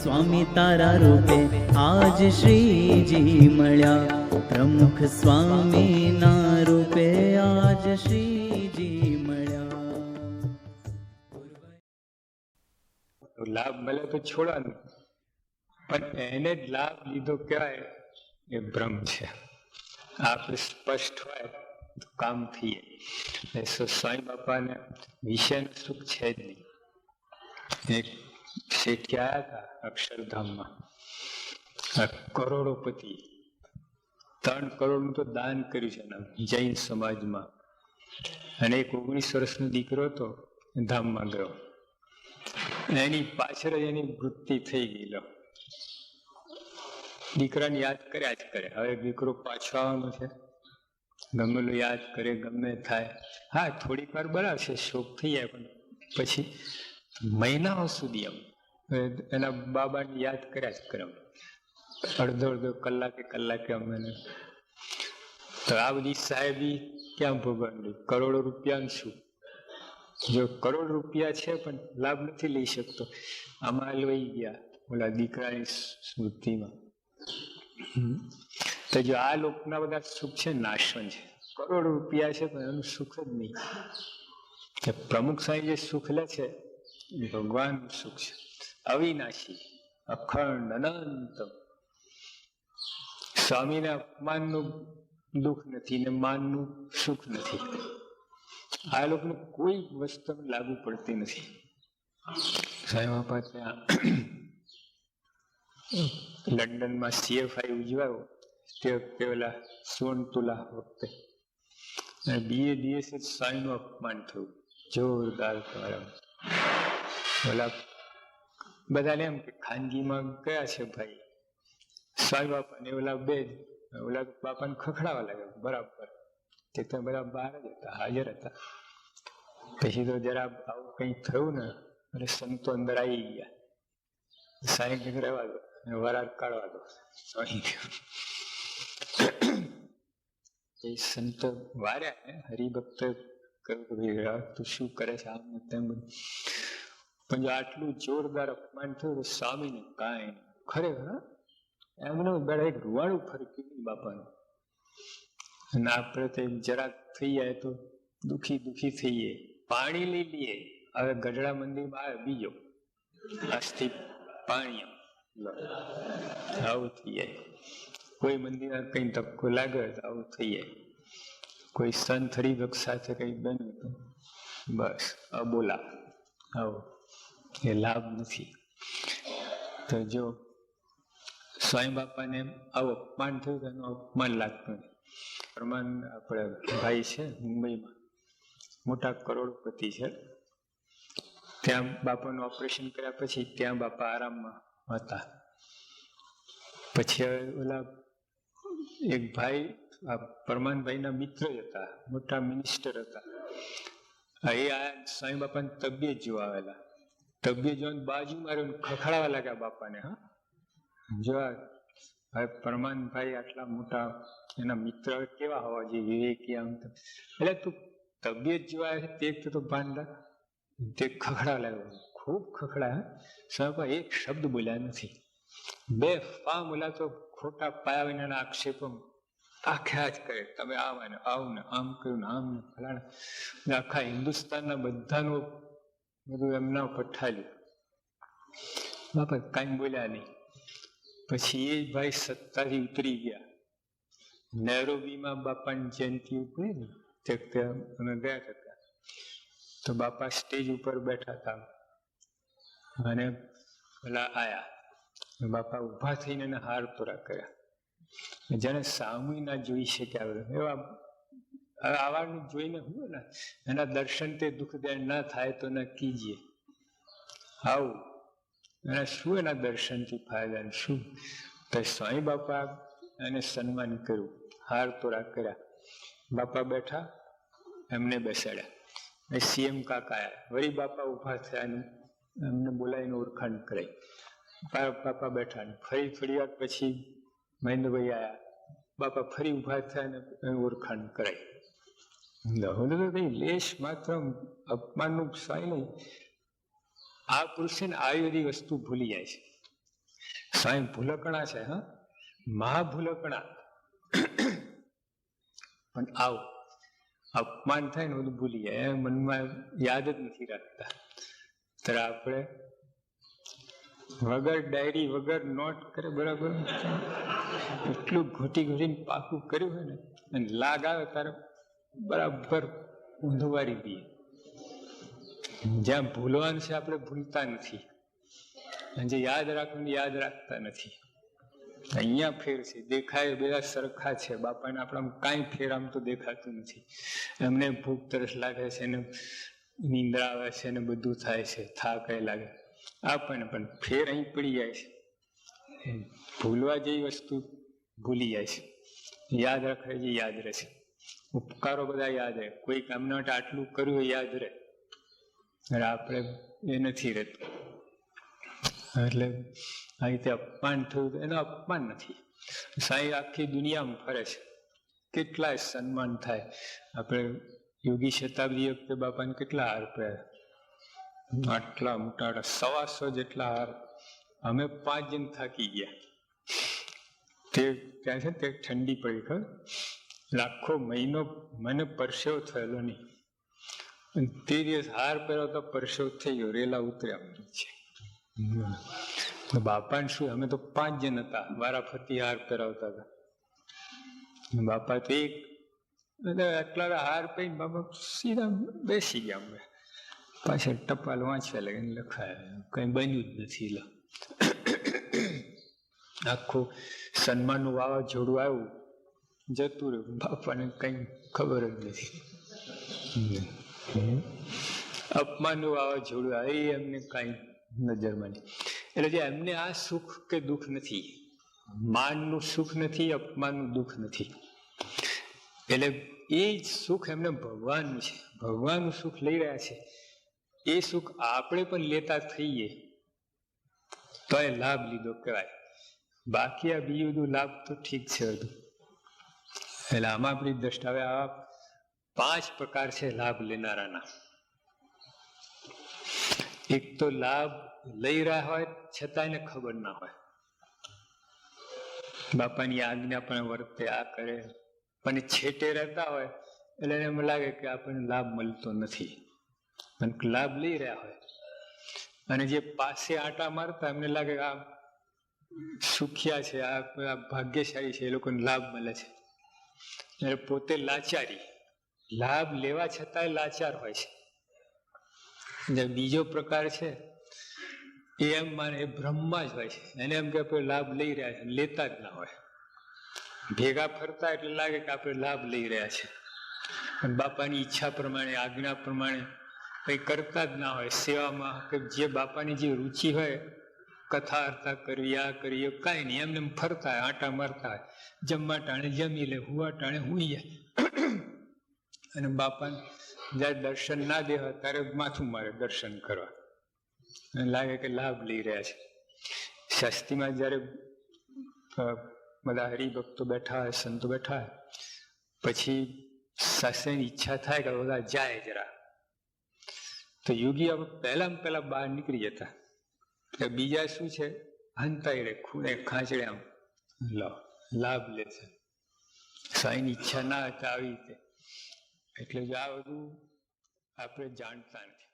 સ્વામી તારા રૂપે આજ શ્રીજી મળ્યા, પ્રમુખ સ્વામી ના રૂપે આજ શ્રીજી મળ્યા. લાભ મળે તો છોડવાનું, પણ એને જ લાભ લીધો કહેવાય એ ભ્રમ છે. આપણે સ્પષ્ટ હોય તો કામ થઈએ. સ્વામી બાપાને વિષયનું સુખ છે જ નહીં. એક શેઠી આવ્યા હતા અક્ષરધામમાં, કરોડોપતિ, 3 કરોડનું તો દાન કર્યું છે એના જૈન સમાજમાં. અને એક 19 વર્ષનો દીકરો હતો, ધામમાં ગયો, એની પાછળ એની વૃત્તિ થઈ ગયેલો. દીકરાને યાદ કર્યા જ કરે. હવે દીકરો પાછો આવવાનો છે, ગમેલું યાદ કરે, ગમે થાય. હા, થોડીક વાર બરાબર છે, શોક થઈ જાય, પણ પછી મહિનાઓ સુધી એમ એના બાબાને યાદ કર્યા જ કરે. અડધો કલાકે અમે. તો આ બધી સાહેબી ક્યાં ભોગવવાની? કરોડો રૂપિયા શું? જો કરોડ રૂપિયા છે પણ લાભ નથી લઈ શકતો, આમાં લઈ ગયા ઓલા દીકરાની સ્મૃતિમાં. તો જો આ લોકના બધા સુખ છે નાશવંત છે. કરોડ રૂપિયા છે પણ એનું સુખ જ નહીં. પ્રમુખ સાહેબ જે સુખ લે છે એ ભગવાનનું સુખ છે, અવિનાશી, અખંડ, અનંત. સ્વામીને અપમાનનું દુઃખ નથી ને માનનું સુખ નથી. આ લોકોને કોઈ વસ્તુ લાગુ પડતી નથી. સાંઈ બાપા ત્યાં લંડનમાં CFI ઉજવાયો તે વખતે ઓલા સોનતુલા વખતે બીએ દિવસે સ્વામીનું અપમાન થયું જોરદાર. ઓલા બધાને એમ કે ખાનગીમાં ગયા છે ભાઈ સ્વામી બાપા ને ઓલા બે ઓલા બાપાને ખખડાવા લાગ્યા બરાબર. તે તો બધા બહાર જ હતા, હાજર હતા. પછી તો જરા આવું કઈ થયું ને એટલે સંતો અંદર આવી ગયા. સાંઈ રહેવા દો, વરાળ કાઢવા દો. એ સંતો વાર્યા ને હરિભક્ત કહ્યું તું શું કરે છે આમ તેમ બધું. પણ જો આટલું જોરદાર અપમાન થયું તો સ્વામીને કાંઈ ખરેખર એમને બેડા એક રૂવાડું ફરક્યું નહીં બાપાનું. અને આપણે તો જરાક થઈ જાય તો દુખી થઈએ, પાણી લઈ લઈએ. હવે ગઢડા મંદિરમાં આવે બીજો અસ્થિ પાણી આવું થઈ જાય. કોઈ મંદિરમાં કઈ ધક્કો લાગે તો આવું થઈ જાય. કોઈ સંત હરિભક્ત સાથે કઈ બન્યું તો બસ અબોલા આવો, એ લાભ નથી. તો જો સ્વામી બાપાને આવું અપમાન થયું તો એનું અપમાન લાગતું નથી. પ્રમાણ આપણે ભાઈ છે મુંબઈમાં, મોટા કરોડપતિ છે. ત્યાં બાપાનું ઓપરેશન કર્યા પછી ત્યાં બાપા આરામમાં હતા. પછી ઓલા એક ભાઈ પરમાનભાઈના મિત્ર જ હતા, મોટા મિનિસ્ટર હતા. એ આ સ્વામી બાપાની તબિયત જોવા આવેલા. તબિયત જોઈને બાજુ માર્યો, ખખડાવા લાગ્યા બાપાને. હા, જોવા હવે પરમાનભાઈ આટલા મોટા એના મિત્ર કેવા હોવા જોઈએ, વિવેકી આમ. એટલે તું તબિયત જોવા તે તો ભાન રાખ. તે ખખડાવા લાગ્યો, ખૂબ ખખડાયા. સ્વામી એક શબ્દ બોલ્યા નથી. બે ફામ ઓલા તો ખોટા પાયા વિનાના આક્ષેપો આખ્યા જ કરે. તમે આવા ને આવું ને આમ કર્યું ને આમ ને ફલાણા. આખા હિન્દુસ્તાનના બધાનું બધું એમના ઉપર ઠાલ્યું. બાપા કાંઈ બોલ્યા નહીં. પછી એ ભાઈ સત્તાથી ઉતરી ગયા. નેરોબીમાં બાપાની જયંતિ ઉતરી ને તે અમે ગયા હતા. તો બાપા સ્ટેજ ઉપર બેઠા હતા અને પેલા આયા. બાપા ઉભા થઈને એને હાર તોરા કર્યા. જેને સામુય ના જોઈ શક્યા એવા આવાનું જોઈને હું ને એના દર્શન તે દુઃખ દે ના થાય તો ના કીજીએ. આવું એના શું એના દર્શનથી ફાયદા શું? તો સ્વામી બાપા એને સન્માન કર્યું, હાર તોરા કર્યા. બાપા બેઠા, એમને બેસાડ્યા. CM કાકા આવ્યા, વળી બાપા ઉભા થયા, એમને બોલાવીને ઓળખાણ કરાઈ. બાપા બેઠા. ફરી થોડી વાર પછી મહેન્દ્રભાઈ આવ્યા. બાપા ફરી ઉભા થયા ને ઓળખાણ કરાઈ. કઈ લેશ માત્ર અપમાનનું સાય નહીં. આ પુરુષ છે ને આવી બધી વસ્તુ ભૂલી જાય છે. સ્વયં ભૂલકણા છે, હા, મહાભૂલકણા. પણ આવ અપમાન થાય ને બધું ભૂલી જાય, મનમાં યાદ જ નથી રાખતા. ત્યારે આપણે વગર ડાયરી વગર નોટ કરે બરાબર એટલું ઘોટી ઘોટીને પાકું કર્યું હોય ને, અને લાગ આવે ત્યારે બરાબર ઊંધું વારી દઈએ. જ્યાં ભૂલવાનું છે આપણે ભૂલતા નથી, અને જે યાદ રાખવાનું યાદ રાખતા નથી. અહીંયા ફેર છે, દેખાય બધા સરખા છે. બાપાને આપણામાં કાંઈ ફેર આમ તો દેખાતું નથી. એમને ભૂખ તરસ લાગે છે ને નિંદ્રા આવે છે ને બધું થાય છે, થાક લાગે, આપણને પણ ફેર અહીં પડી જાય છે. ભૂલવા જેવી વસ્તુ ભૂલી જાય છે, યાદ રાખે છે યાદ રહે છે. ઉપકારો બધા યાદ રહે, કોઈ કામના માટે આટલું કર્યું યાદ રહે, આપણે એ નથી રહેતું. એટલે આ રીતે અપમાન થયું એનું અપમાન નથી. સાંઈ આખી દુનિયામાં ફરે છે, કેટલાય સન્માન થાય. આપણે યોગી શતાબ્દી વખતે બાપાને કેટલા હાર પહેર્યા, આટલા મોટા 125 જેટલા હાર. અમે 5 જણ થાકી ગયા. તે ત્યાં છે તે ઠંડી પડી, ખબર, આખો મહિનો મને પરસેવો થયેલો નહીં. તે દિવસ હાર પહેર્યો તો પરસેવો થઈ ગયો, રેલા ઉતર્યા છે. બાપાને શું, અમે તો 5 જણ હતા, વારાફરતી હાર પહેરાવતા હતા. બાપા તો એક એટલા હાર પહેરીને બાપા સીધા બેસી ગયા. અમે પાછળ ટપાલ વાંચવા લાગે, લખાય કઈ બન્યું જ નથી. આખું સન્માનનું વાવાઝોડું આવ્યું, જતું રહ્યું, બાપાને કઈ ખબર જ નથી. અપમાનનું વાવાઝોડું આવે એમને કઈ નજરમાં નહીં. એટલે જે એમને આ સુખ કે દુઃખ નથી, માનનું સુખ નથી, અપમાનનું દુઃખ નથી. એટલે એ જ સુખ એમને ભગવાનનું છે, ભગવાનનું સુખ લઈ રહ્યા છે. એ સુખ આપણે પણ લેતા થઈએ તો એ લાભ લીધો કહેવાય. બાકી આ બીજું બધું લાભ તો ઠીક છે બધું. એટલે આમાં આપણી દ્રષ્ટિ હવે આ 5 પ્રકાર છે લાભ લેનારાના. એક તો લાભ લઈ રહ્યા હોય છતાં એને ખબર ના હોય, બાપાની આજ્ઞા પણ વર્તે, આ કરે, પણ છેટે રહેતા હોય એટલે એને એમ લાગે કે આપણને લાભ મળતો નથી. પણ લાભ લઈ રહ્યા હોય, અને જે પાસે આટા મારતા એમને લાગે આ સુખિયા છે, આ ભાગ્યશાળી છે, એ લોકોને લાભ મળે છે. એટલે પોતે લાચારી, લાભ લેવા છતાં લાચાર હોય છે. બીજો પ્રકાર છે એ એમ માને એ બ્રહ્મા જ હોય છે, એને એમ કે આપણે લાભ લઈ રહ્યા છે, લેતા જ ના હોય. ભેગા ફરતા એટલે લાગે કે આપણે લાભ લઈ રહ્યા છે, પણ બાપાની ઈચ્છા પ્રમાણે, આજ્ઞા પ્રમાણે કંઈ કરતા જ ના હોય. સેવામાં કે જે બાપાની જે રુચિ હોય, કથા અર્થા કરવી, આ કરીએ, કાંઈ નહીં, એમને ફરતા હોય, આટા મારતા હોય. જમવા ટાણે જમી લે, હુવા ટાણે હુઈ જાય. અને બાપાને જયારે દર્શન ના દેવા ત્યારે માથું મારે દર્શન કરવા, લાગે કે લાભ લઈ રહ્યા છે. શાસ્ત્રીમાં જયારે બધા હરિભક્તો બેઠા હોય, સંતો બેઠા હોય, પછી શાસ્ત્રીની ઈચ્છા થાય કે બધા જાય જરા, તો યોગી પહેલા બહાર નીકળી જતા. બીજા શું છે, હંતાઈ રે, ખૂણે ખાંચડે આમ લાભ લે છે. સ્વાઈની ઈચ્છા ના હતા આવી રીતે. એટલે જ આ બધું આપણે જાણતા નથી.